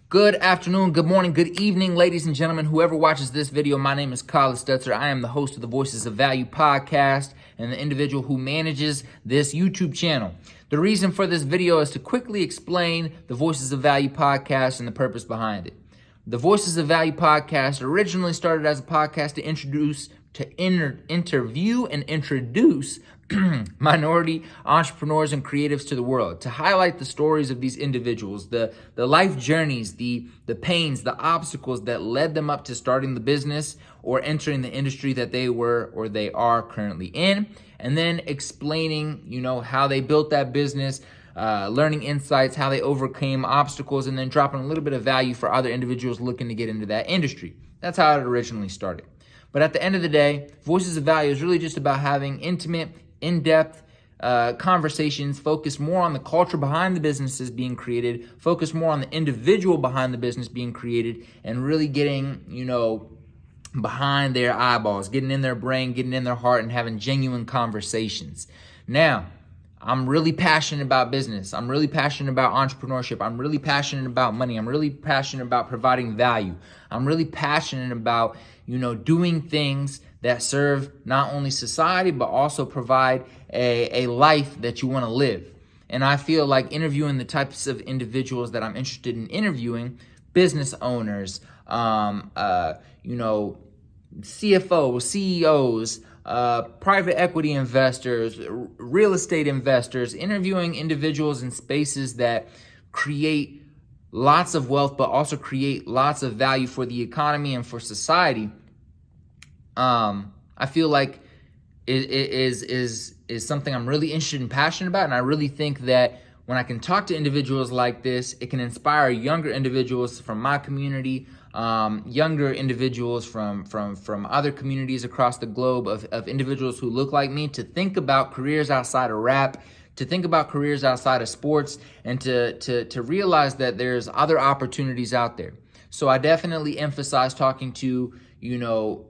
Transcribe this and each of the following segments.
Good afternoon, good morning, good evening, ladies and gentlemen, whoever watches this video. My name is Kyle Stetzer. I am the host of the Voices of Value podcast and the individual who manages this YouTube channel. The reason for this video is to quickly explain the Voices of Value podcast and the purpose behind it. The Voices of Value podcast originally started as a podcast to interview and introduce minority entrepreneurs and creatives to the world, to highlight the stories of these individuals, the life journeys, the pains, the obstacles that led them up to starting the business or entering the industry that they were or they are currently in, and then explaining, how they built that business, learning insights, how they overcame obstacles, and then dropping a little bit of value for other individuals looking to get into that industry. That's how it originally started. But at the end of the day, Voices of Value is really just about having intimate, in-depth conversations, focus more on the culture behind the businesses being created, focus more on the individual behind the business being created, and really getting, behind their eyeballs, getting in their brain, getting in their heart, and having genuine conversations. Now, I'm really passionate about business. I'm really passionate about entrepreneurship. I'm really passionate about money. I'm really passionate about providing value. I'm really passionate about, doing things that serve not only society, but also provide a life that you want to live. And I feel like interviewing the types of individuals that I'm interested in interviewing, business owners, CFOs, CEOs, private equity investors, real estate investors, interviewing individuals in spaces that create lots of wealth, but also create lots of value for the economy and for society. I feel like it is something I'm really interested and passionate about, and I really think that when I can talk to individuals like this, it can inspire younger individuals from my community, younger individuals from other communities across the globe of individuals who look like me to think about careers outside of rap, to think about careers outside of sports, and to realize that there's other opportunities out there. So I definitely emphasize talking to,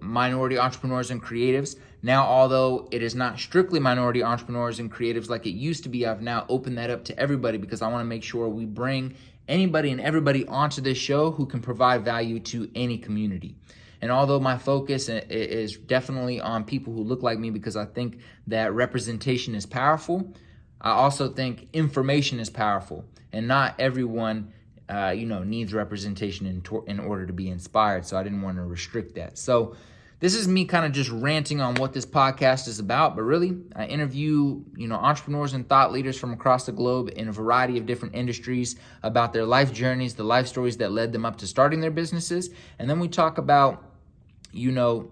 minority entrepreneurs and creatives. Now, although it is not strictly minority entrepreneurs and creatives like it used to be, I've now opened that up to everybody because I want to make sure we bring anybody and everybody onto this show who can provide value to any community. And although my focus is definitely on people who look like me because I think that representation is powerful, I also think information is powerful, and not everyone needs representation in order to be inspired. So I didn't want to restrict that. So this is me kind of just ranting on what this podcast is about, but really I interview, entrepreneurs and thought leaders from across the globe in a variety of different industries about their life journeys, the life stories that led them up to starting their businesses. And then we talk about, the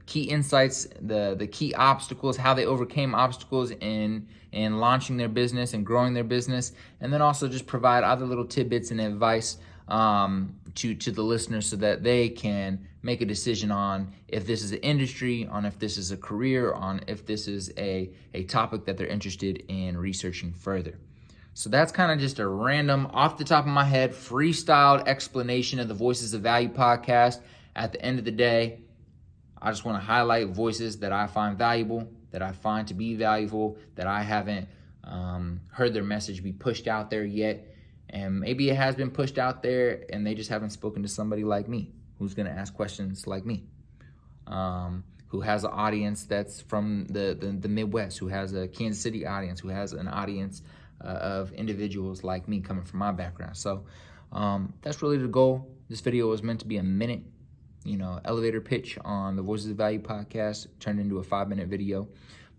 key insights, the key obstacles, how they overcame obstacles in launching their business and growing their business, and then also just provide other little tidbits and advice to the listeners so that they can make a decision on if this is an industry, on if this is a career, on if this is a topic that they're interested in researching further. So that's kind of just a random, off the top of my head, freestyled explanation of the Voices of Value podcast. At the end of the day, I just want to highlight voices that I find valuable, that I find to be valuable, that I haven't heard their message be pushed out there yet. And maybe it has been pushed out there and they just haven't spoken to somebody like me who's going to ask questions like me, who has an audience that's from the Midwest, who has a Kansas City audience, who has an audience of individuals like me coming from my background. So that's really the goal. This video was meant to be a minute, elevator pitch on the Voices of Value podcast, turned into a 5-minute video.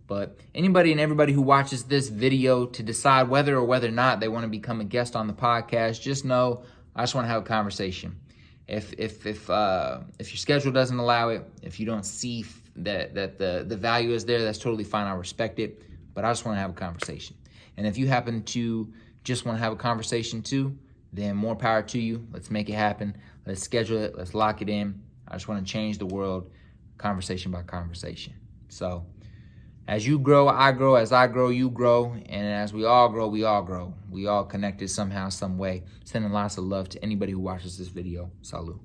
But anybody and everybody who watches this video to decide whether or whether or not they want to become a guest on the podcast, just know I just want to have a conversation. If your schedule doesn't allow it, if you don't see that the value is there, that's totally fine. I respect it. But I just want to have a conversation. And if you happen to just want to have a conversation too, then more power to you. Let's make it happen. Let's schedule it. Let's lock it in. I just want to change the world conversation by conversation. So as you grow, I grow. As I grow, you grow. And as we all grow, we all grow. We all connected somehow, some way. Sending lots of love to anybody who watches this video. Salud.